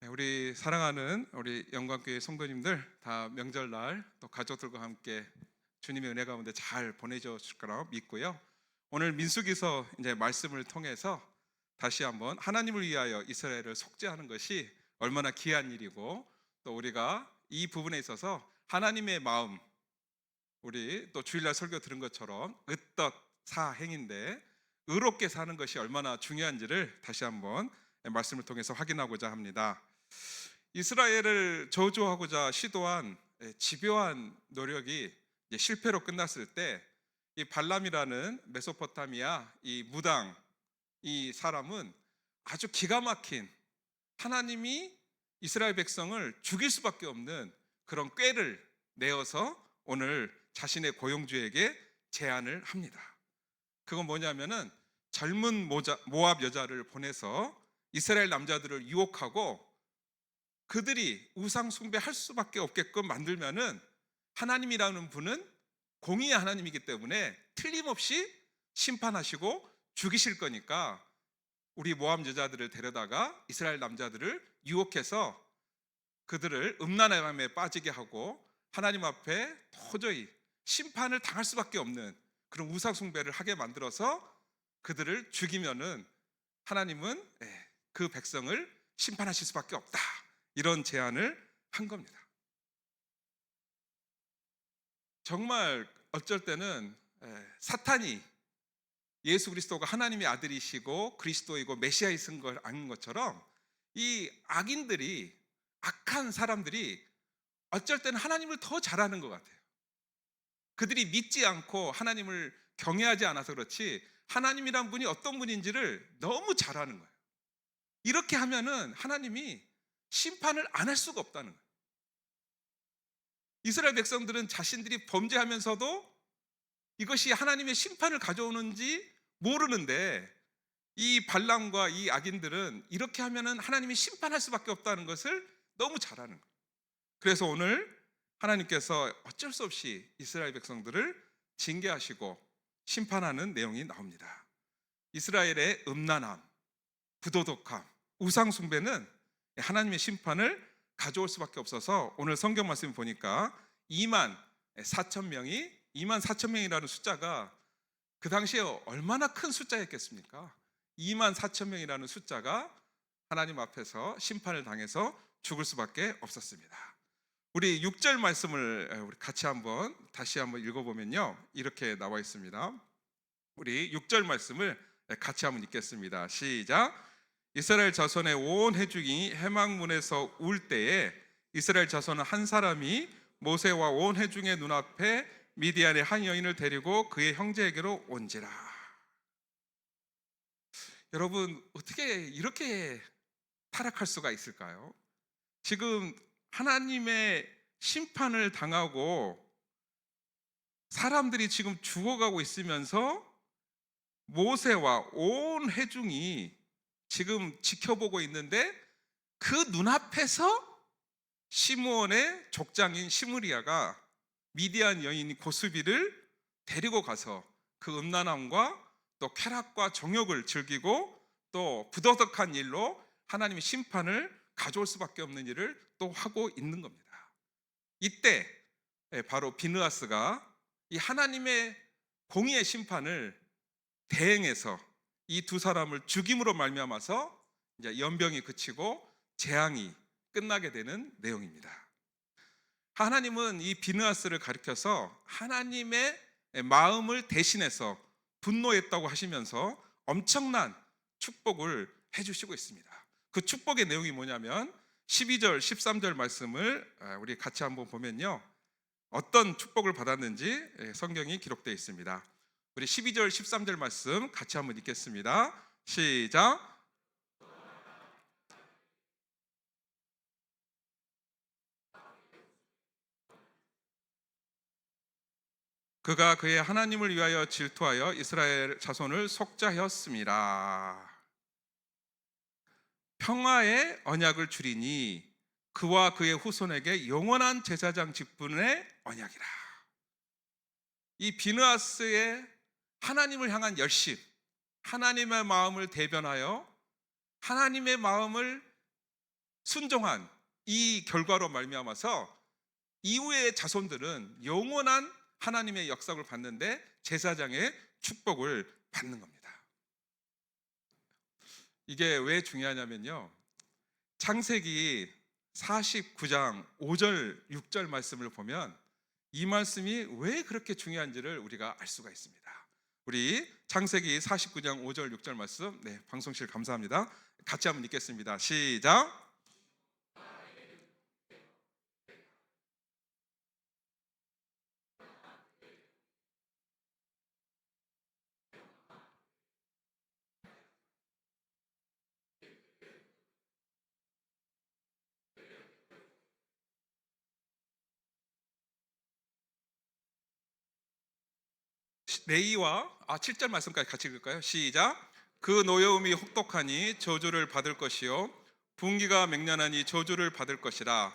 우리 사랑하는 우리 영광교회 성도님들 다 명절날 또 가족들과 함께 주님의 은혜 가운데 잘 보내셨을 거라고 믿고요. 오늘 민수기서 이제 말씀을 통해서 다시 한번 하나님을 위하여 이스라엘을 속죄하는 것이 얼마나 귀한 일이고, 또 우리가 이 부분에 있어서 하나님의 마음, 우리 또 주일날 설교 들은 것처럼 으떳 사행인데 의롭게 사는 것이 얼마나 중요한지를 다시 한번 말씀을 통해서 확인하고자 합니다. 이스라엘을 저주하고자 시도한 집요한 노력이 이제 실패로 끝났을 때, 이 발람이라는 메소포타미아 이 무당 이 사람은 아주 기가 막힌, 하나님이 이스라엘 백성을 죽일 수밖에 없는 그런 꾀를 내어서 오늘 자신의 고용주에게 제안을 합니다. 그건 뭐냐면은 젊은 모압 여자를 보내서 이스라엘 남자들을 유혹하고 그들이 우상 숭배할 수밖에 없게끔 만들면은 하나님이라는 분은 공의의 하나님이기 때문에 틀림없이 심판하시고 죽이실 거니까 우리 모압 여자들을 데려다가 이스라엘 남자들을 유혹해서 그들을 음란함에 빠지게 하고 하나님 앞에 도저히 심판을 당할 수밖에 없는 그런 우상 숭배를 하게 만들어서 그들을 죽이면은 하나님은 그 백성을 심판하실 수밖에 없다, 이런 제안을 한 겁니다. 정말 어쩔 때는 사탄이 예수 그리스도가 하나님의 아들이시고 그리스도이고 메시아이신 걸 아는 것처럼 이 악인들이, 악한 사람들이 어쩔 때는 하나님을 더 잘하는 것 같아요. 그들이 믿지 않고 하나님을 경외하지 않아서 그렇지 하나님이란 분이 어떤 분인지를 너무 잘하는 거예요. 이렇게 하면은 하나님이 심판을 안 할 수가 없다는 거예요. 이스라엘 백성들은 자신들이 범죄하면서도 이것이 하나님의 심판을 가져오는지 모르는데, 이 발람과 이 악인들은 이렇게 하면은 하나님이 심판할 수밖에 없다는 것을 너무 잘 아는 거예요. 그래서 오늘 하나님께서 어쩔 수 없이 이스라엘 백성들을 징계하시고 심판하는 내용이 나옵니다. 이스라엘의 음란함, 부도덕함, 우상 숭배는 하나님의 심판을 가져올 수밖에 없어서 오늘 성경 말씀 보니까 2만 4천 명이 2만 4천 명이라는 숫자가 그 당시에 얼마나 큰 숫자였겠습니까? 2만 4천 명이라는 숫자가 하나님 앞에서 심판을 당해서 죽을 수밖에 없었습니다. 우리 6절 말씀을 우리 같이 한번 다시 한번 읽어보면요, 이렇게 나와 있습니다. 우리 6절 말씀을 같이 한번 읽겠습니다. 시작. 이스라엘 자손의 온 회중이 해막문에서 울 때에 이스라엘 자손은 한 사람이 모세와 온 회중의 눈앞에 미디안의 한 여인을 데리고 그의 형제에게로 온지라. 여러분, 어떻게 이렇게 타락할 수가 있을까요? 지금 하나님의 심판을 당하고 사람들이 지금 죽어가고 있으면서 모세와 온 회중이 지금 지켜보고 있는데 그 눈앞에서 시므온의 족장인 시므리아가 미디안 여인 고스비를 데리고 가서 그 음란함과 또 쾌락과 정욕을 즐기고 또 부도덕한 일로 하나님의 심판을 가져올 수밖에 없는 일을 또 하고 있는 겁니다. 이때 바로 비느하스가 이 하나님의 공의의 심판을 대행해서 이 두 사람을 죽임으로 말미암아서 이제 연병이 그치고 재앙이 끝나게 되는 내용입니다. 하나님은 이 비느하스를 가리켜서 하나님의 마음을 대신해서 분노했다고 하시면서 엄청난 축복을 해주시고 있습니다. 그 축복의 내용이 뭐냐면 12절 13절 말씀을 우리 같이 한번 보면요, 어떤 축복을 받았는지 성경이 기록되어 있습니다. 우리 12절 13절 말씀 같이 한번 읽겠습니다. 시작. 그가 그의 하나님을 위하여 질투하여 이스라엘 자손을 속죄하였습니다. 평화의 언약을 주리니 그와 그의 후손에게 영원한 제사장 직분의 언약이라. 이 비느하스의 하나님을 향한 열심, 하나님의 마음을 대변하여 하나님의 마음을 순종한 이 결과로 말미암아서 이후의 자손들은 영원한 하나님의 역사를 받는데 제사장의 축복을 받는 겁니다. 이게 왜 중요하냐면요, 창세기 49장 5절 6절 말씀을 보면 이 말씀이 왜 그렇게 중요한지를 우리가 알 수가 있습니다. 우리 창세기 49장 5절 6절 말씀, 방송실 감사합니다. 같이 한번 읽겠습니다. 시작. 레이와 7절 말씀까지 같이 읽을까요? 시작. 그 노여움이 혹독하니 저주를 받을 것이요 분기가 맹렬하니 저주를 받을 것이라.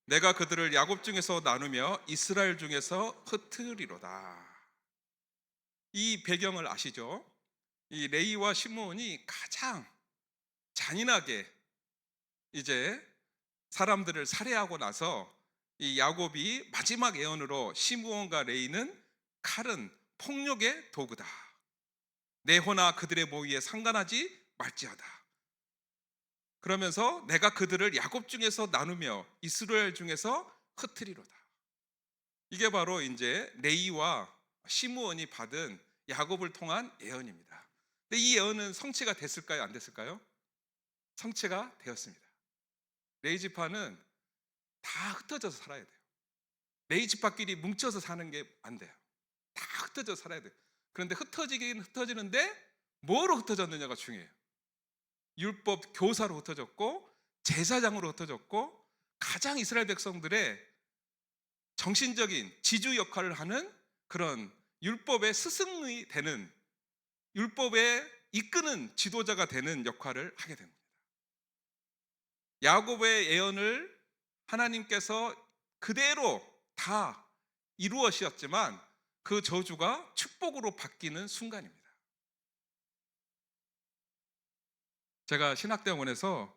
내가 그들을 야곱 중에서 나누며 이스라엘 중에서 흩으리로다. 이 배경을 아시죠? 이 레이와 시므온이 가장 잔인하게 이제 사람들을 살해하고 나서 이 야곱이 마지막 예언으로 시므온과 레이는 칼은 폭력의 도구다. 내 호나 그들의 모의에 상관하지 말지어다. 그러면서 내가 그들을 야곱 중에서 나누며 이스라엘 중에서 흩으리로다. 이게 바로 이제 레이와 시므온이 받은 야곱을 통한 예언입니다. 근데 이 예언은 성취가 됐을까요? 안 됐을까요? 성취가 되었습니다. 레이 지파는 다 흩어져서 살아야 돼요. 레이 지파끼리 뭉쳐서 사는 게 안 돼요. 다 흩어져서 살아야 돼요. 그런데 흩어지긴 흩어지는데 뭐로 흩어졌느냐가 중요해요. 율법 교사로 흩어졌고 제사장으로 흩어졌고 가장 이스라엘 백성들의 정신적인 지주 역할을 하는 그런 율법의 스승이 되는, 율법에 이끄는 지도자가 되는 역할을 하게 됩니다. 야곱의 예언을 하나님께서 그대로 다 이루어지었지만 그 저주가 축복으로 바뀌는 순간입니다. 제가 신학대학원에서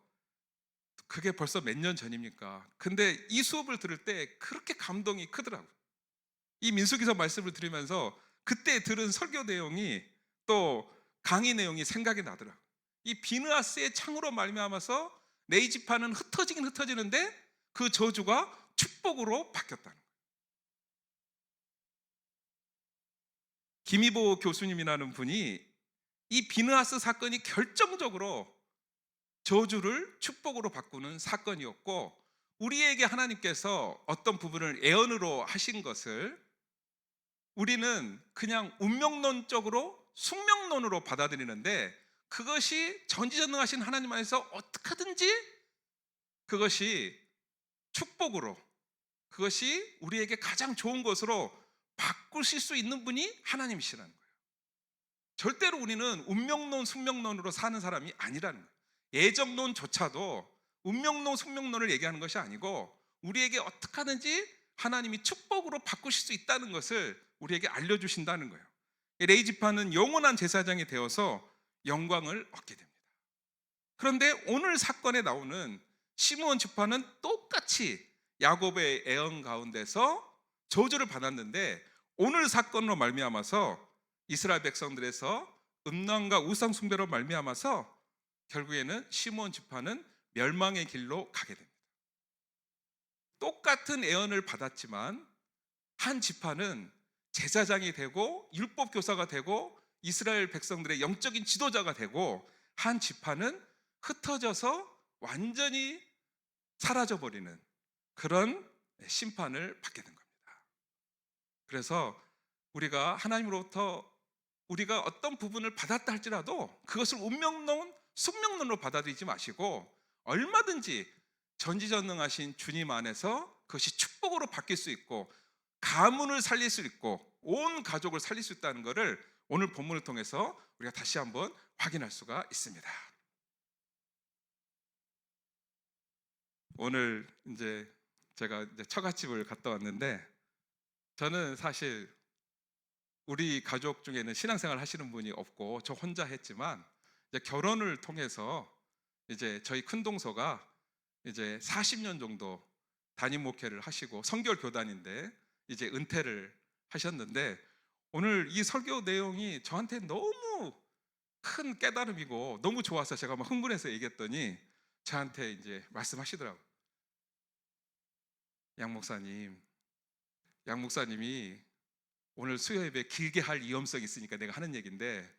그게 벌써 몇 년 전입니까? 근데 이 수업을 들을 때 그렇게 감동이 크더라고요. 이 민수기서 말씀을 들으면서 그때 들은 설교 내용이 또 강의 내용이 생각이 나더라고요. 이 비느하스의 창으로 말미암아서 레이 지파는 흩어지긴 흩어지는데 그 저주가 축복으로 바뀌었다는 거예요. 김이보 교수님이라는 분이 이 비느하스 사건이 결정적으로 저주를 축복으로 바꾸는 사건이었고, 우리에게 하나님께서 어떤 부분을 예언으로 하신 것을 우리는 그냥 운명론적으로 숙명론으로 받아들이는데, 그것이 전지전능하신 하나님 안에서 어떻게든지 그것이 축복으로, 그것이 우리에게 가장 좋은 것으로 바꾸실 수 있는 분이 하나님이시라는 거예요. 절대로 우리는 운명론, 숙명론으로 사는 사람이 아니라는 거예요. 예정론조차도 운명론, 숙명론을 얘기하는 것이 아니고 우리에게 어떻게 하든지 하나님이 축복으로 바꾸실 수 있다는 것을 우리에게 알려주신다는 거예요. 레이 지파는 영원한 제사장이 되어서 영광을 얻게 됩니다. 그런데 오늘 사건에 나오는 시므온 지파는 똑같이 야곱의 예언 가운데서 저주를 받았는데, 오늘 사건으로 말미암아서 이스라엘 백성들에서 음란과 우상 숭배로 말미암아서 결국에는 시므온 지파는 멸망의 길로 가게 됩니다. 똑같은 예언을 받았지만 한 지파는 제사장이 되고 율법 교사가 되고 이스라엘 백성들의 영적인 지도자가 되고, 한 지파는 흩어져서 완전히 사라져버리는 그런 심판을 받게 된 겁니다. 그래서 우리가 하나님으로부터 우리가 어떤 부분을 받았다 할지라도 그것을 운명론, 숙명론으로 받아들이지 마시고 얼마든지 전지전능하신 주님 안에서 그것이 축복으로 바뀔 수 있고 가문을 살릴 수 있고 온 가족을 살릴 수 있다는 것을 오늘 본문을 통해서 우리가 다시 한번 확인할 수가 있습니다. 오늘 이제 제가 처갓집을 갔다 왔는데, 저는 사실 우리 가족 중에는 신앙생활 하시는 분이 없고 저 혼자 했지만, 이제 결혼을 통해서 이제 저희 큰 동서가 이제 40년 정도 담임 목회를 하시고 성결 교단인데 이제 은퇴를 하셨는데, 오늘 이 설교 내용이 저한테 너무 큰 깨달음이고 너무 좋아서 제가 막 흥분해서 얘기했더니 저한테 이제 말씀하시더라고요. 양 목사님이 오늘 수요 예배 길게 할 위험성이 있으니까 내가 하는 얘기인데,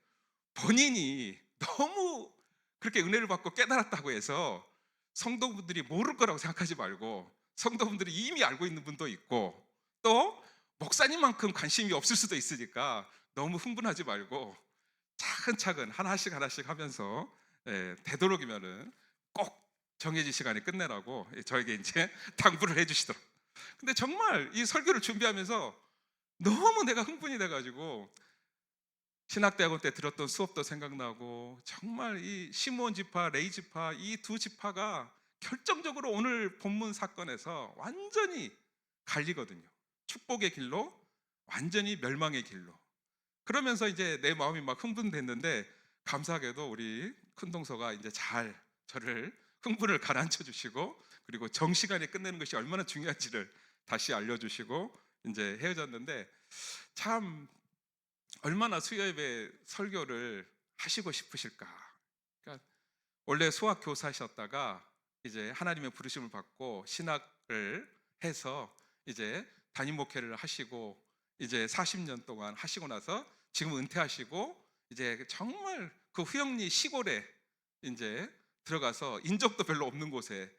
본인이 너무 그렇게 은혜를 받고 깨달았다고 해서 성도분들이 모를 거라고 생각하지 말고, 성도분들이 이미 알고 있는 분도 있고 또 목사님만큼 관심이 없을 수도 있으니까 너무 흥분하지 말고 차근차근 하나씩 하면서, 되도록이면은 꼭 정해진 시간에 끝내라고 저에게 이제 당부를 해주시더라고요. 근데 정말 이 설교를 준비하면서 너무 내가 흥분이 돼가지고 신학대학원 때 들었던 수업도 생각나고, 정말 이 시므온 지파, 레위 지파, 이 두 지파가 결정적으로 오늘 본문 사건에서 완전히 갈리거든요. 축복의 길로, 완전히 멸망의 길로. 그러면서 이제 내 마음이 막 흥분됐는데, 감사하게도 우리 큰동서가 이제 잘 저를 흥분을 가라앉혀 주시고, 그리고 정시간에 끝내는 것이 얼마나 중요한지를 다시 알려주시고 이제 헤어졌는데, 참 얼마나 수요예배 설교를 하시고 싶으실까. 그러니까 원래 수학 교사셨다가 이제 하나님의 부르심을 받고 신학을 해서 이제 담임 목회를 하시고, 이제 40년 동안 하시고 나서 지금 은퇴하시고 이제 정말 그 후영리 시골에 이제 들어가서 인적도 별로 없는 곳에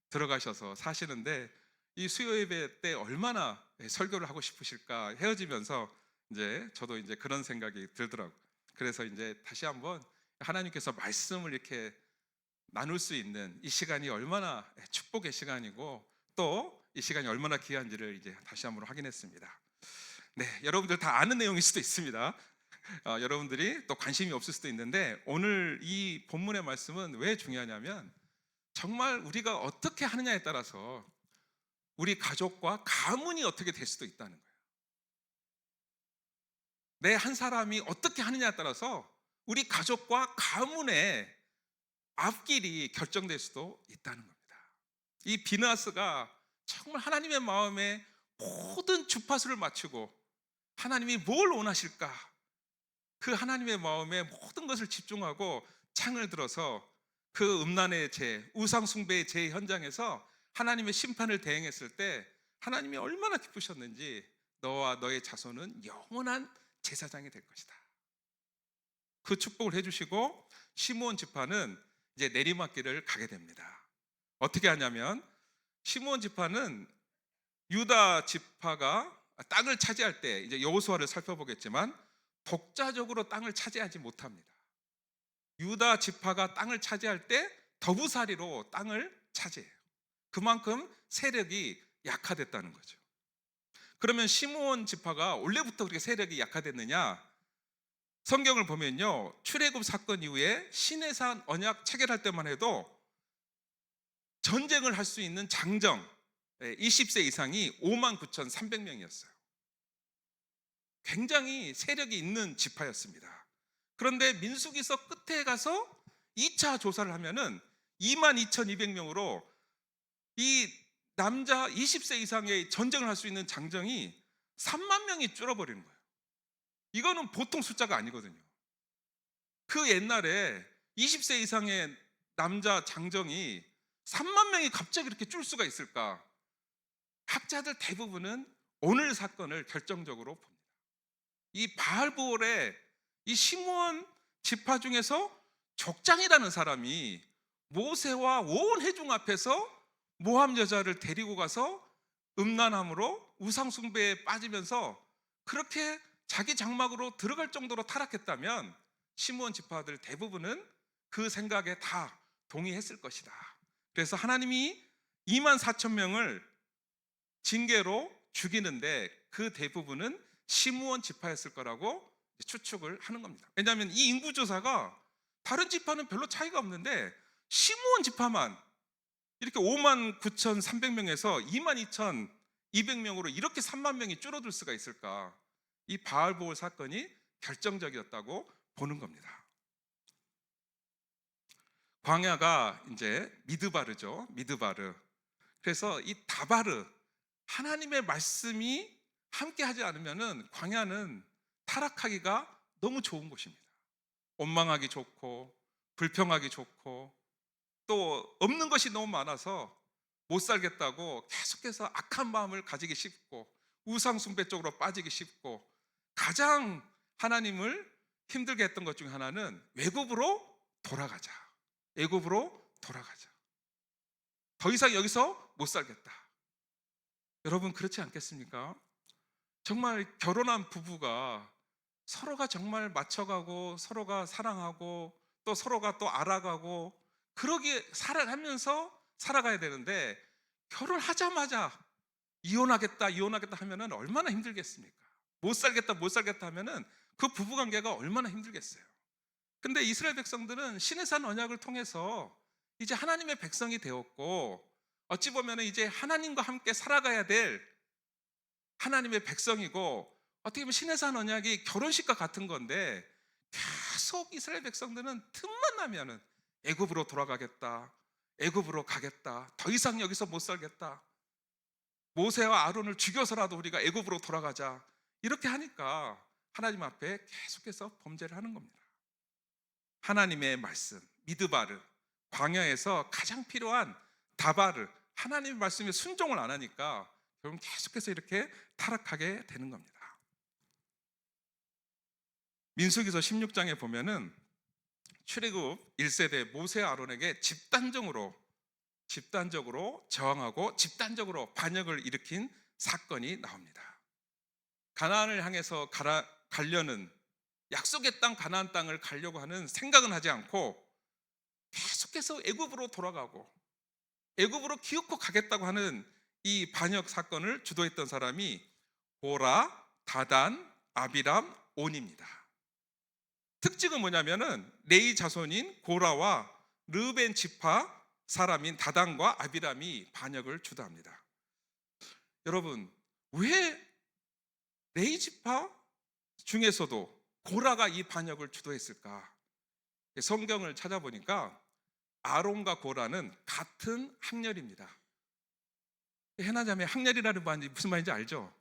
들어가셔서 사시는데, 이 수요예배 때 얼마나 설교를 하고 싶으실까. 헤어지면서 이제 저도 이제 그런 생각이 들더라고요. 그래서 이제 다시 한번 하나님께서 말씀을 이렇게 나눌 수 있는 이 시간이 얼마나 축복의 시간이고 또 이 시간이 얼마나 귀한지를 이제 다시 한번 확인했습니다. 네, 여러분들 다 아는 내용일 수도 있습니다. 여러분들이 또 관심이 없을 수도 있는데, 오늘 이 본문의 말씀은 왜 중요하냐면, 정말 우리가 어떻게 하느냐에 따라서 우리 가족과 가문이 어떻게 될 수도 있다는 거예요. 내 한 사람이 어떻게 하느냐에 따라서 우리 가족과 가문의 앞길이 결정될 수도 있다는 겁니다. 이 비느하스가 정말 하나님의 마음에 모든 주파수를 맞추고 하나님이 뭘 원하실까, 그 하나님의 마음에 모든 것을 집중하고 창을 들어서 그 음란의 죄, 우상 숭배의 죄 현장에서 하나님의 심판을 대행했을 때 하나님이 얼마나 기쁘셨는지, 너와 너의 자손은 영원한 제사장이 될 것이다. 그 축복을 해주시고 시므온 지파는 이제 내리막길을 가게 됩니다. 어떻게 하냐면, 시므온 지파는 유다 지파가 땅을 차지할 때, 이제 여호수아를 살펴보겠지만 독자적으로 땅을 차지하지 못합니다. 유다 지파가 땅을 차지할 때 더부살이로 땅을 차지해요. 그만큼 세력이 약화됐다는 거죠. 그러면 시므온 지파가 원래부터 그렇게 세력이 약화됐느냐? 성경을 보면요, 출애굽 사건 이후에 시내산 언약 체결할 때만 해도 전쟁을 할 수 있는 장정 20세 이상이 59,300명이었어요. 굉장히 세력이 있는 지파였습니다. 그런데 민수기서 끝에 가서 2차 조사를 하면은 22,200명으로 이 남자 20세 이상의 전쟁을 할 수 있는 장정이 3만 명이 줄어버리는 거예요. 이거는 보통 숫자가 아니거든요. 그 옛날에 20세 이상의 남자 장정이 3만 명이 갑자기 이렇게 줄 수가 있을까? 학자들 대부분은 오늘 사건을 결정적으로 봅니다. 이 바알브올의 이 시므온 지파 중에서 족장이라는 사람이 모세와 온 회중 앞에서 모함 여자를 데리고 가서 음란함으로 우상 숭배에 빠지면서 그렇게 자기 장막으로 들어갈 정도로 타락했다면, 시므온 지파들 대부분은 그 생각에 다 동의했을 것이다. 그래서 하나님이 24,000명을 징계로 죽이는데 그 대부분은 시므온 지파였을 거라고 추측을 하는 겁니다. 왜냐하면 이 인구조사가 다른 지파는 별로 차이가 없는데 시므온 지파만 이렇게 59,300명에서 22,200명으로 이렇게 3만 명이 줄어들 수가 있을까? 이 바알보올 사건이 결정적이었다고 보는 겁니다. 광야가 이제 미드바르죠. 미드바르. 그래서 이 다바르, 하나님의 말씀이 함께 하지 않으면은 광야는 타락하기가 너무 좋은 곳입니다. 원망하기 좋고 불평하기 좋고 또 없는 것이 너무 많아서 못 살겠다고 계속해서 악한 마음을 가지기 쉽고 우상 숭배 쪽으로 빠지기 쉽고, 가장 하나님을 힘들게 했던 것 중에 하나는 외국으로 돌아가자. 애굽으로 돌아가자. 더 이상 여기서 못 살겠다. 여러분 그렇지 않겠습니까? 정말 결혼한 부부가 서로가 정말 맞춰가고 서로가 사랑하고 또 서로가 또 알아가고 그러기에 살아가면서 살아가야 되는데, 결혼하자마자 이혼하겠다 하면은 얼마나 힘들겠습니까? 못 살겠다 하면은 그 부부 관계가 얼마나 힘들겠어요. 근데 이스라엘 백성들은 신의 산 언약을 통해서 이제 하나님의 백성이 되었고, 어찌 보면 이제 하나님과 함께 살아가야 될 하나님의 백성이고, 어떻게 보면 신의 산 언약이 결혼식과 같은 건데, 계속 이스라엘 백성들은 틈만 나면은 애굽으로 돌아가겠다, 애굽으로 가겠다, 더 이상 여기서 못 살겠다, 모세와 아론을 죽여서라도 우리가 애굽으로 돌아가자, 이렇게 하니까 하나님 앞에 계속해서 범죄를 하는 겁니다. 하나님의 말씀 미드바르, 광야에서 가장 필요한 다바르, 하나님의 말씀에 순종을 안 하니까 결국 계속해서 이렇게 타락하게 되는 겁니다. 민수기서 16장에 보면은 출애굽 1세대 모세 아론에게 집단적으로 저항하고 집단적으로 반역을 일으킨 사건이 나옵니다. 가나안을 향해서 가려는, 약속의 땅 가나안 땅을 가려고 하는 생각은 하지 않고 계속해서 애굽으로 돌아가고 애굽으로 기어코 가겠다고 하는 이 반역 사건을 주도했던 사람이 고라, 다단, 아비람, 온입니다. 특징은 뭐냐면은 레위 자손인 고라와 르벤 지파 사람인 다단과 아비람이 반역을 주도합니다. 여러분, 왜 레위 지파 중에서도 고라가 이 반역을 주도했을까? 성경을 찾아보니까 아론과 고라는 같은 학렬입니다. 해나자매 학렬이라는 말이 무슨 말인지 알죠?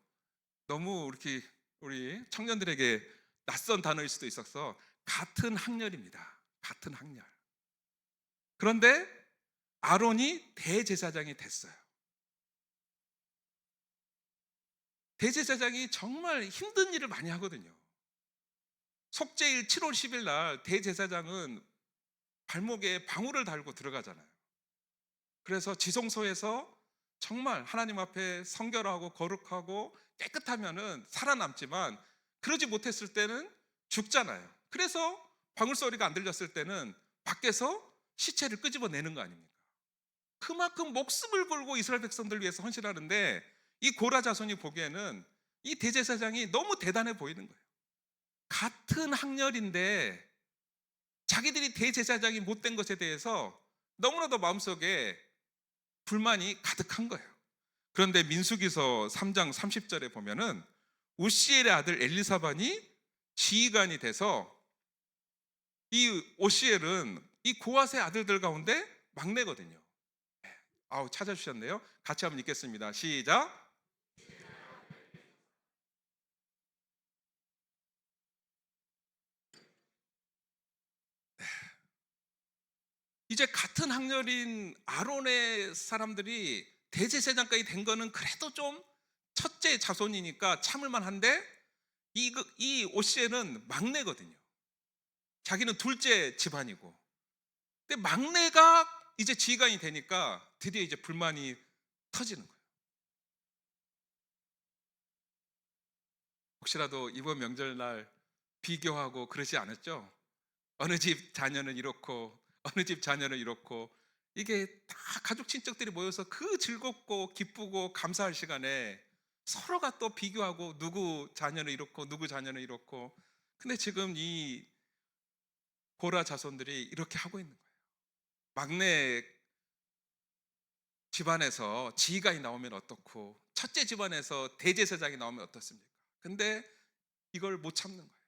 너무 이렇게 우리 청년들에게 낯선 단어일 수도 있어서 같은 학렬입니다. 같은 학렬. 그런데 아론이 대제사장이 됐어요. 대제사장이 정말 힘든 일을 많이 하거든요. 속죄일 7월 10일 날 대제사장은 발목에 방울을 달고 들어가잖아요. 그래서 지성소에서 정말 하나님 앞에 성결하고 거룩하고 깨끗하면은 살아남지만, 그러지 못했을 때는 죽잖아요. 그래서 방울 소리가 안 들렸을 때는 밖에서 시체를 끄집어내는 거 아닙니까? 그만큼 목숨을 걸고 이스라엘 백성들 위해서 헌신하는데, 이 고라 자손이 보기에는 이 대제사장이 너무 대단해 보이는 거예요. 같은 학렬인데 자기들이 대제사장이 못된 것에 대해서 너무나도 마음속에 불만이 가득한 거예요. 그런데 민수기서 3장 30절에 보면은 우시엘의 아들 엘리사반이 지휘관이 돼서, 이 오시엘은 이 고핫의 아들들 가운데 막내거든요. 아우, 찾아주셨네요. 같이 한번 읽겠습니다. 시작. 이제 같은 학렬인 아론의 사람들이 대제사장까지 된 거는 그래도 좀 첫째 자손이니까 참을만 한데, 이 오시엘은 막내거든요. 자기는 둘째 집안이고. 근데 막내가 이제 지휘관이 되니까 드디어 이제 불만이 터지는 거예요. 혹시라도 이번 명절날 비교하고 그러지 않았죠? 어느 집 자녀는 이렇고 어느 집 자녀는 이렇고, 이게 다 가족 친척들이 모여서 그 즐겁고 기쁘고 감사할 시간에 서로가 또 비교하고 누구 자녀는 이렇고 누구 자녀는 이렇고. 근데 지금 이 고라 자손들이 이렇게 하고 있는 거예요. 막내 집안에서 지휘관이 나오면 어떻고 첫째 집안에서 대제사장이 나오면 어떻습니까? 근데 이걸 못 참는 거예요.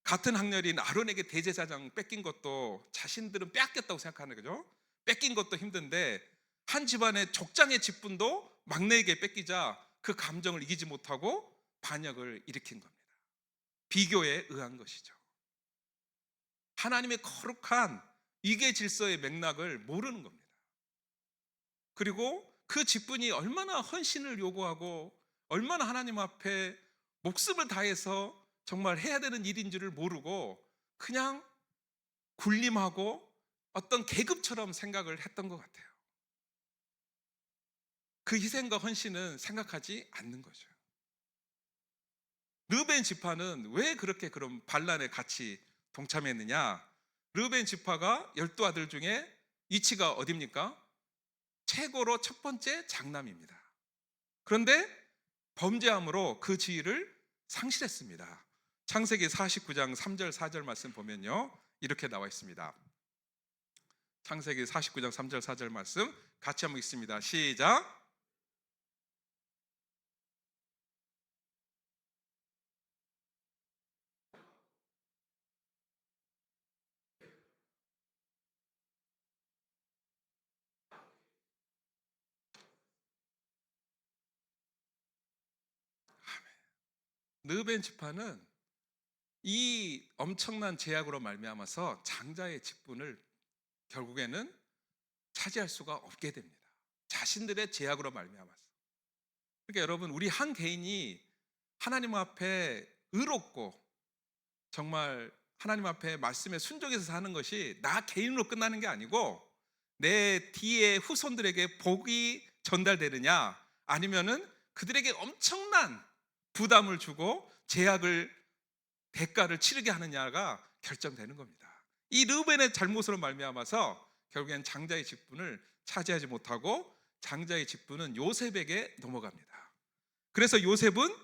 같은 학렬인 아론에게 대제사장 뺏긴 것도 자신들은 빼앗겼다고 생각하는 거죠. 뺏긴 것도 힘든데 한 집안의 족장의 직분도 막내에게 뺏기자 그 감정을 이기지 못하고 반역을 일으킨 겁니다. 비교에 의한 것이죠. 하나님의 거룩한 위계 질서의 맥락을 모르는 겁니다. 그리고 그 직분이 얼마나 헌신을 요구하고 얼마나 하나님 앞에 목숨을 다해서 정말 해야 되는 일인 줄을 모르고 그냥 군림하고 어떤 계급처럼 생각을 했던 것 같아요. 그 희생과 헌신은 생각하지 않는 거죠. 르벤 지파는 왜 그렇게 그럼 반란에 같이 동참했느냐? 르벤 지파가 12아들 중에 위치가 어디입니까? 최고로 첫 번째 장남입니다. 그런데 범죄함으로 그 지위를 상실했습니다. 창세기 49장 3절 4절 말씀 보면요, 이렇게 나와 있습니다. 창세기 49장 3절 4절 말씀 같이 한번 읽습니다. 시작. 르벤 지파는 이 엄청난 제약으로 말미암아서 장자의 직분을 결국에는 차지할 수가 없게 됩니다. 자신들의 제약으로 말미암아서. 그러니까 여러분, 우리 한 개인이 하나님 앞에 의롭고 정말 하나님 앞에 말씀에 순종해서 사는 것이 나 개인으로 끝나는 게 아니고 내 뒤에 후손들에게 복이 전달되느냐, 아니면은 그들에게 엄청난 부담을 주고 제약을 대가를 치르게 하느냐가 결정되는 겁니다. 이 르벤의 잘못으로 말미암아서 결국엔 장자의 직분을 차지하지 못하고 장자의 직분은 요셉에게 넘어갑니다. 그래서 요셉은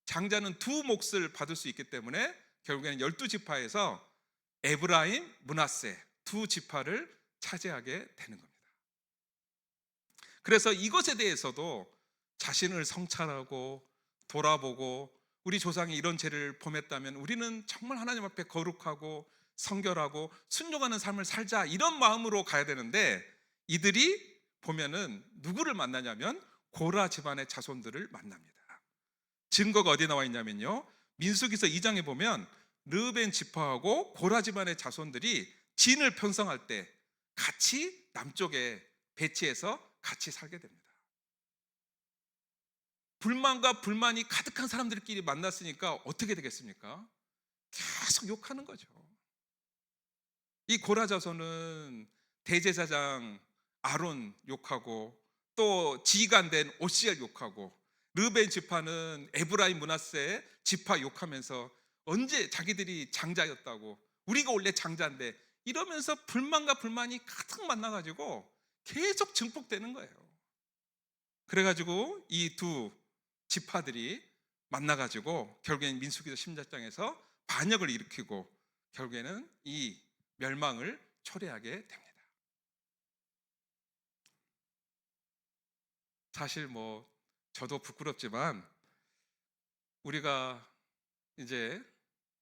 장자는 두 몫을 받을 수 있기 때문에 결국에는 12지파에서 에브라임, 므낫세 두 지파를 차지하게 되는 겁니다. 그래서 이것에 대해서도 자신을 성찰하고 돌아보고 우리 조상이 이런 죄를 범했다면 우리는 정말 하나님 앞에 거룩하고 성결하고 순종하는 삶을 살자, 이런 마음으로 가야 되는데 이들이 보면은 누구를 만나냐면 고라 집안의 자손들을 만납니다. 증거가 어디 나와 있냐면요, 민수기서 2장에 보면 르벤 지파하고 고라 집안의 자손들이 진을 편성할 때 같이 남쪽에 배치해서 같이 살게 됩니다. 불만과 불만이 가득한 사람들끼리 만났으니까 어떻게 되겠습니까? 계속 욕하는 거죠. 이 고라 자손은 대제사장 아론 욕하고 또 지휘관된 오시엘 욕하고, 르벤 지파는 에브라임 므낫세 지파 욕하면서 언제 자기들이 장자였다고, 우리가 원래 장자인데, 이러면서 불만과 불만이 가득 만나가지고 계속 증폭되는 거예요. 그래가지고 이 두 지파들이 만나가지고 결국엔 민수기서 16장에서 반역을 일으키고 결국에는 이 멸망을 초래하게 됩니다. 사실 뭐 저도 부끄럽지만 우리가 이제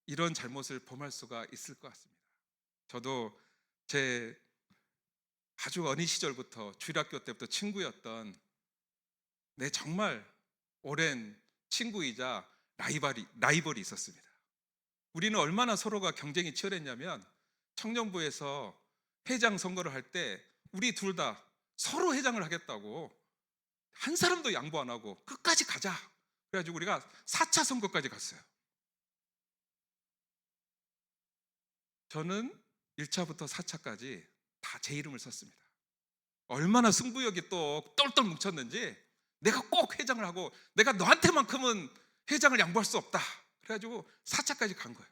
이런 잘못을 범할 수가 있을 것 같습니다. 저도 제 아주 어린 시절부터 주일학교 때부터 친구였던 내 정말 오랜 친구이자 라이벌이 있었습니다. 우리는 얼마나 서로가 경쟁이 치열했냐면 청년부에서 회장 선거를 할 때 우리 둘 다 서로 회장을 하겠다고 한 사람도 양보 안 하고 끝까지 가자, 그래가지고 우리가 4차 선거까지 갔어요. 저는 1차부터 4차까지 다 제 이름을 썼습니다. 얼마나 승부욕이 또 똘똘 뭉쳤는지 내가 꼭 회장을 하고 내가 너한테만큼은 회장을 양보할 수 없다, 그래가지고 4차까지 간 거예요.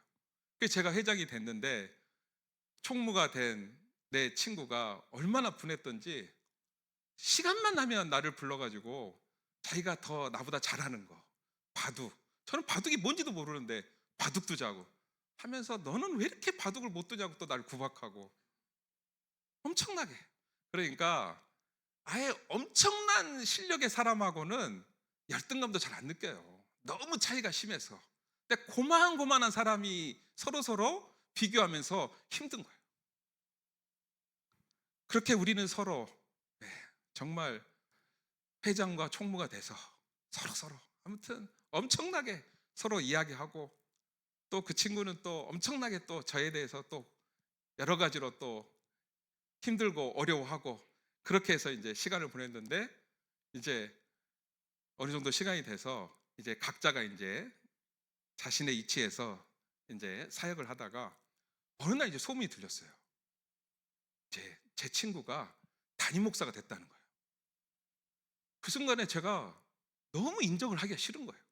그래서 제가 회장이 됐는데 총무가 된 내 친구가 얼마나 분했던지 시간만 나면 나를 불러가지고 자기가 더 나보다 잘하는 거, 바둑, 저는 바둑이 뭔지도 모르는데 바둑 두자고 하면서 너는 왜 이렇게 바둑을 못 두냐고 또 나를 구박하고 엄청나게. 그러니까 아예 엄청난 실력의 사람하고는 열등감도 잘 안 느껴요. 너무 차이가 심해서. 근데 고만고만한 사람이 서로 비교하면서 힘든 거예요. 그렇게 우리는 서로 정말 회장과 총무가 돼서 서로 아무튼 엄청나게 서로 이야기하고, 또 그 친구는 또 엄청나게 또 저에 대해서 또 여러 가지로 또 힘들고 어려워하고, 그렇게 해서 이제 시간을 보냈는데, 이제 어느 정도 시간이 돼서 이제 각자가 이제 자신의 위치에서 이제 사역을 하다가 어느 날 이제 소문이 들렸어요. 이제 제 친구가 담임 목사가 됐다는 거예요. 그 순간에 제가 너무 인정을 하기가 싫은 거예요.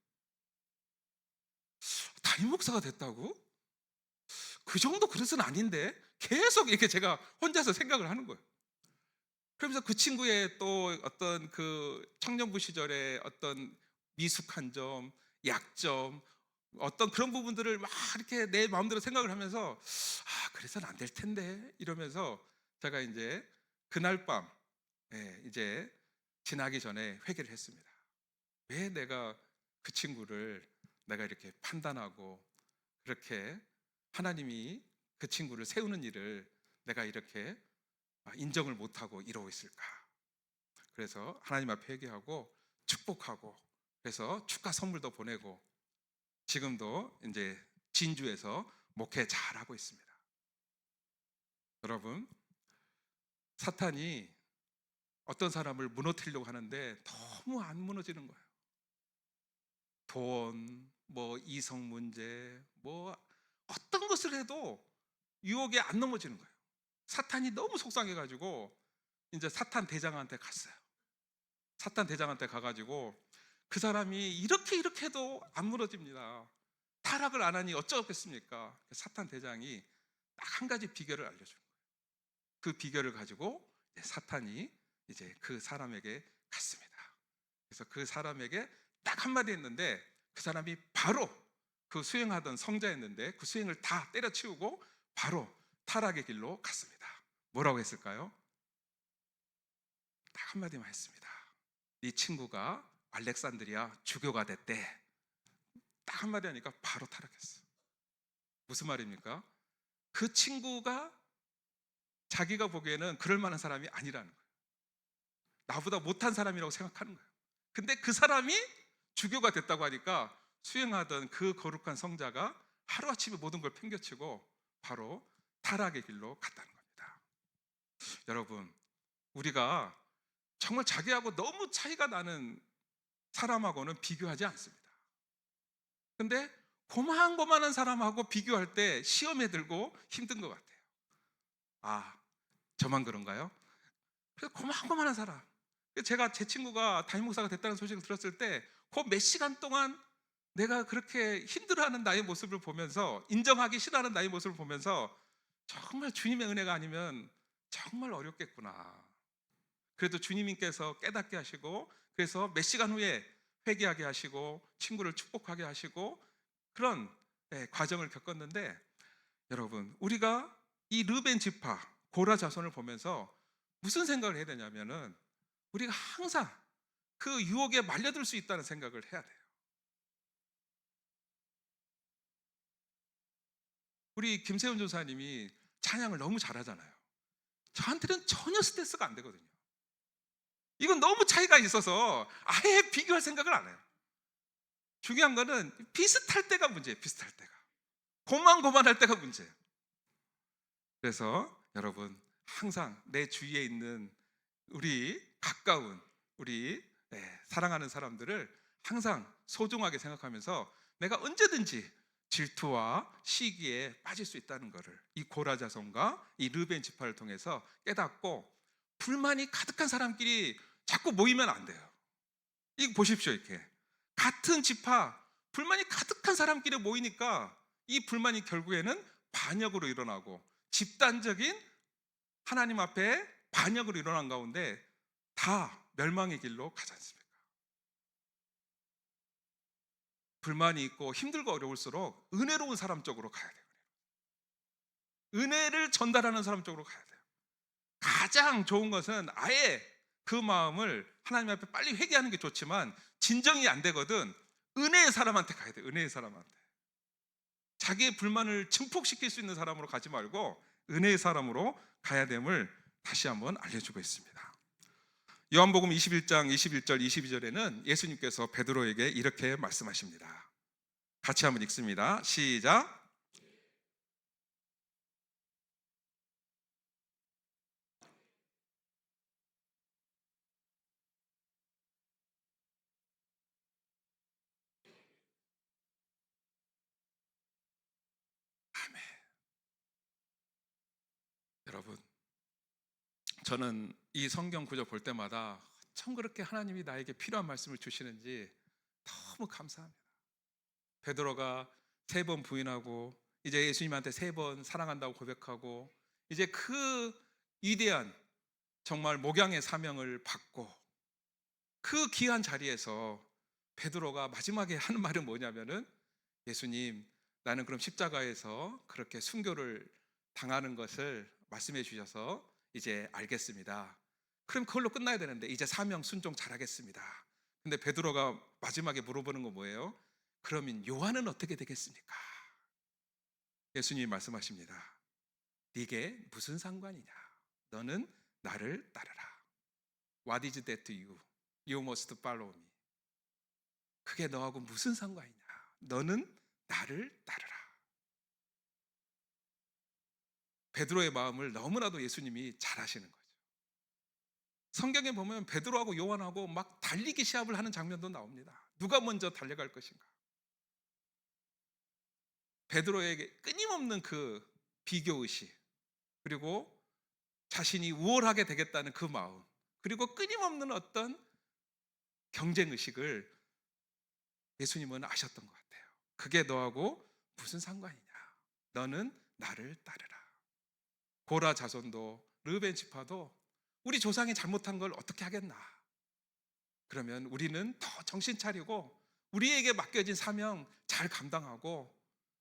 담임 목사가 됐다고? 그 정도 그릇은 아닌데, 계속 이렇게 제가 혼자서 생각을 하는 거예요. 그러면서 그 친구의 또 어떤 그 청년부 시절의 어떤 미숙한 점, 약점, 어떤 그런 부분들을 막 이렇게 내 마음대로 생각을 하면서, 그래서는 안 될 텐데 이러면서 제가 이제 그날 밤 이제 지나기 전에 회개를 했습니다. 왜 내가 그 친구를 내가 이렇게 판단하고, 그렇게 하나님이 그 친구를 세우는 일을 내가 이렇게 인정을 못하고 이러고 있을까? 그래서 하나님 앞에 회개하고 축복하고, 그래서 축하 선물도 보내고, 지금도 이제 진주에서 목회 잘하고 있습니다. 여러분, 사탄이 어떤 사람을 무너뜨리려고 하는데 너무 안 무너지는 거예요. 돈, 뭐 이성 문제, 뭐 어떤 것을 해도 유혹에 안 넘어지는 거예요. 사탄이 너무 속상해가지고 이제 사탄 대장한테 갔어요. 사탄 대장한테 가가지고 그 사람이 이렇게 해도 안 무너집니다. 타락을 안 하니 어쩌겠습니까? 사탄 대장이 딱 한 가지 비결을 알려준 거예요. 그 비결을 가지고 사탄이 이제 그 사람에게 갔습니다. 그래서 그 사람에게 딱 한마디 했는데, 그 사람이 바로 그 수행하던 성자였는데 그 수행을 다 때려치우고 바로 타락의 길로 갔습니다. 뭐라고 했을까요? 딱 한마디만 했습니다. 네 친구가 알렉산드리아 주교가 됐대. 딱 한마디 하니까 바로 타락했어. 무슨 말입니까? 그 친구가 자기가 보기에는 그럴 만한 사람이 아니라는 거예요. 나보다 못한 사람이라고 생각하는 거예요. 근데 그 사람이 주교가 됐다고 하니까 수행하던 그 거룩한 성자가 하루아침에 모든 걸 팽개치고 바로 타락의 길로 갔다는 겁니다. 여러분, 우리가 정말 자기하고 너무 차이가 나는 사람하고는 비교하지 않습니다. 근데 고만고만한 사람하고 비교할 때 시험에 들고 힘든 것 같아요. 저만 그런가요? 그래서 고만고만한 사람, 제가 제 친구가 담임 목사가 됐다는 소식을 들었을 때 그 몇 시간 동안 내가 그렇게 힘들어하는 나의 모습을 보면서, 인정하기 싫어하는 나의 모습을 보면서 정말 주님의 은혜가 아니면 정말 어렵겠구나. 그래도 주님께서 깨닫게 하시고, 그래서 몇 시간 후에 회개하게 하시고 친구를 축복하게 하시고 그런 과정을 겪었는데, 여러분, 우리가 이 르벤 지파 고라 자손을 보면서 무슨 생각을 해야 되냐면은, 우리가 항상 그 유혹에 말려들 수 있다는 생각을 해야 돼요. 우리 김세훈 조사님이 찬양을 너무 잘하잖아요. 저한테는 전혀 스트레스가 안 되거든요. 이건 너무 차이가 있어서 아예 비교할 생각을 안 해요. 중요한 거는 비슷할 때가 문제예요. 비슷할 때가, 고만고만할 때가 문제예요. 그래서 여러분, 항상 내 주위에 있는 우리 가까운 우리 사랑하는 사람들을 항상 소중하게 생각하면서 내가 언제든지 질투와 시기에 빠질 수 있다는 것을 이 고라 자손과 이 르벤 지파를 통해서 깨닫고, 불만이 가득한 사람끼리 자꾸 모이면 안 돼요. 이거 보십시오. 이렇게 같은 지파 불만이 가득한 사람끼리 모이니까 이 불만이 결국에는 반역으로 일어나고, 집단적인 하나님 앞에 반역으로 일어난 가운데 다 멸망의 길로 가지 않습니까? 불만이 있고 힘들고 어려울수록 은혜로운 사람 쪽으로 가야 돼요. 은혜를 전달하는 사람 쪽으로 가야 돼요. 가장 좋은 것은 아예 그 마음을 하나님 앞에 빨리 회개하는 게 좋지만, 진정이 안 되거든 은혜의 사람한테 가야 돼요. 은혜의 사람한테. 자기의 불만을 증폭시킬 수 있는 사람으로 가지 말고 은혜의 사람으로 가야 됨을 다시 한번 알려주고 있습니다. 요한복음 21장 21절 22절에는 예수님께서 베드로에게 이렇게 말씀하십니다. 같이 한번 읽습니다. 시작. 아멘. 여러분, 저는 이 성경 구절 볼 때마다 참 그렇게 하나님이 나에게 필요한 말씀을 주시는지 너무 감사합니다. 베드로가 3번 부인하고 이제 예수님한테 3번 사랑한다고 고백하고 이제 그 위대한 정말 목양의 사명을 받고 그 귀한 자리에서 베드로가 마지막에 하는 말은 뭐냐면은 예수님, 나는 그럼 십자가에서 그렇게 순교를 당하는 것을 말씀해 주셔서 이제 알겠습니다. 그럼 그걸로 끝나야 되는데 이제 사명 순종 잘하겠습니다. 근데 베드로가 마지막에 물어보는 건 뭐예요? 그러면 요한은 어떻게 되겠습니까? 예수님이 말씀하십니다. 네게 무슨 상관이냐? 너는 나를 따르라. What is that to you? You must follow me. 그게 너하고 무슨 상관이냐? 너는 나를 따르라. 베드로의 마음을 너무나도 예수님이 잘 아시는 거죠. 성경에 보면 베드로하고 요한하고 막 달리기 시합을 하는 장면도 나옵니다. 누가 먼저 달려갈 것인가? 베드로에게 끊임없는 그 비교의식, 그리고 자신이 우월하게 되겠다는 그 마음, 그리고 끊임없는 어떤 경쟁의식을 예수님은 아셨던 것 같아요. 그게 너하고 무슨 상관이냐? 너는 나를 따르라. 고라 자손도 르벤 지파도 우리 조상이 잘못한 걸 어떻게 하겠나? 그러면 우리는 더 정신 차리고 우리에게 맡겨진 사명 잘 감당하고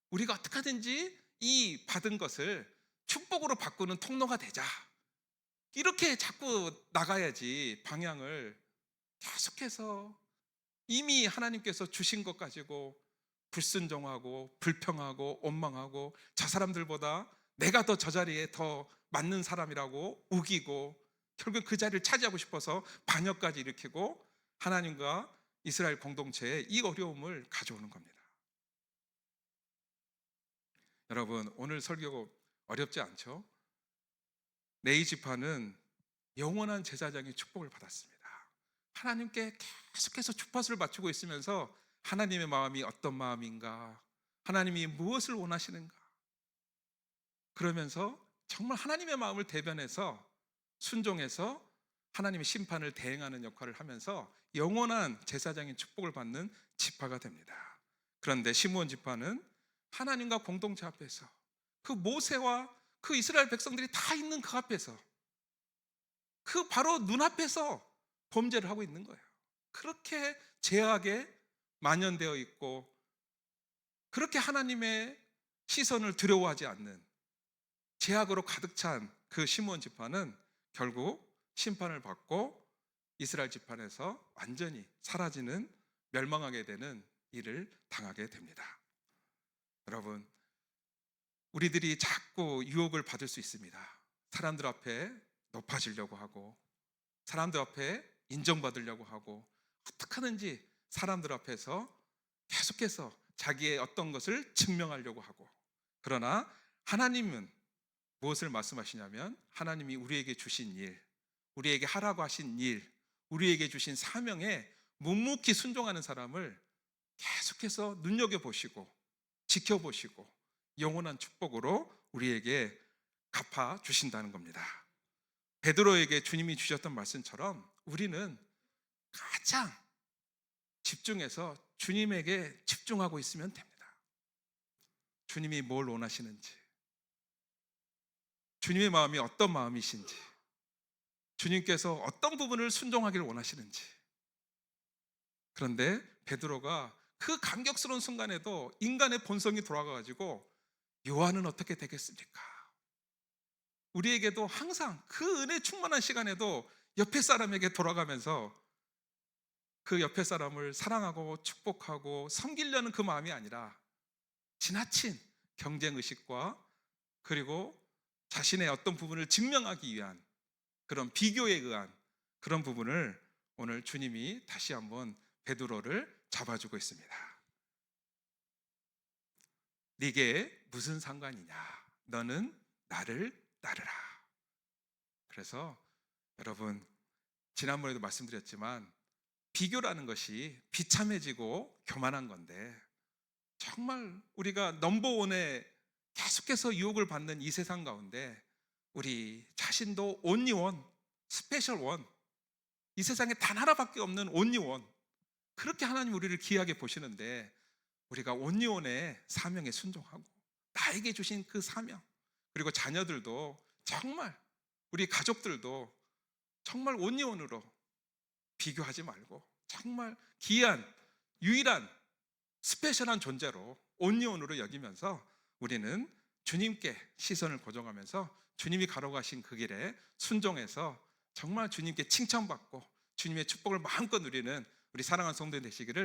우리가 어떻게 하든지 이 받은 것을 축복으로 바꾸는 통로가 되자. 이렇게 자꾸 나가야지 방향을 계속해서 이미 하나님께서 주신 것 가지고 불순종하고 불평하고 원망하고 저 사람들보다 내가 더 저 자리에 더 맞는 사람이라고 우기고 결국 그 자리를 차지하고 싶어서 반역까지 일으키고 하나님과 이스라엘 공동체에 이 어려움을 가져오는 겁니다. 여러분, 오늘 설교 어렵지 않죠? 레위 지파는 영원한 제사장의 축복을 받았습니다. 하나님께 계속해서 주파수를 맞추고 있으면서 하나님의 마음이 어떤 마음인가, 하나님이 무엇을 원하시는가, 그러면서 정말 하나님의 마음을 대변해서 순종해서 하나님의 심판을 대행하는 역할을 하면서 영원한 제사장의 축복을 받는 지파가 됩니다. 그런데 시므온 지파는 하나님과 공동체 앞에서 그 모세와 그 이스라엘 백성들이 다 있는 그 앞에서 그 바로 눈앞에서 범죄를 하고 있는 거예요. 그렇게 죄악에 만연되어 있고 그렇게 하나님의 시선을 두려워하지 않는 죄악으로 가득 찬 그 시므온 지파는 결국 심판을 받고 이스라엘 지판에서 완전히 사라지는, 멸망하게 되는 일을 당하게 됩니다. 여러분, 우리들이 자꾸 유혹을 받을 수 있습니다. 사람들 앞에 높아지려고 하고 사람들 앞에 인정받으려고 하고 어떻게 하는지 사람들 앞에서 계속해서 자기의 어떤 것을 증명하려고 하고, 그러나 하나님은 무엇을 말씀하시냐면 하나님이 우리에게 주신 일, 우리에게 하라고 하신 일, 우리에게 주신 사명에 묵묵히 순종하는 사람을 계속해서 눈여겨보시고 지켜보시고 영원한 축복으로 우리에게 갚아 주신다는 겁니다. 베드로에게 주님이 주셨던 말씀처럼 우리는 가장 집중해서 주님에게 집중하고 있으면 됩니다. 주님이 뭘 원하시는지, 주님의 마음이 어떤 마음이신지, 주님께서 어떤 부분을 순종하기를 원하시는지. 그런데 베드로가 그 감격스러운 순간에도 인간의 본성이 돌아가가지고 요한은 어떻게 되겠습니까? 우리에게도 항상 그 은혜 충만한 시간에도 옆에 사람에게 돌아가면서 그 옆에 사람을 사랑하고 축복하고 섬기려는 그 마음이 아니라 지나친 경쟁 의식과 그리고 자신의 어떤 부분을 증명하기 위한 그런 비교에 의한 그런 부분을 오늘 주님이 다시 한번 베드로를 잡아주고 있습니다. 네게 무슨 상관이냐? 너는 나를 따르라. 그래서 여러분, 지난번에도 말씀드렸지만 비교라는 것이 비참해지고 교만한 건데, 정말 우리가 넘버원에 계속해서 유혹을 받는 이 세상 가운데 우리 자신도 온리 원, 스페셜 원, 이 세상에 단 하나밖에 없는 온리 원, 그렇게 하나님 우리를 귀하게 보시는데 우리가 온리 원의 사명에 순종하고 나에게 주신 그 사명, 그리고 자녀들도 정말, 우리 가족들도 정말 온리 원으로 비교하지 말고 정말 귀한, 유일한, 스페셜한 존재로 온리온으로 여기면서 우리는 주님께 시선을 고정하면서 주님이 가로가신 그 길에 순종해서 정말 주님께 칭찬받고 주님의 축복을 마음껏 누리는 우리 사랑하는 성도들 되시기를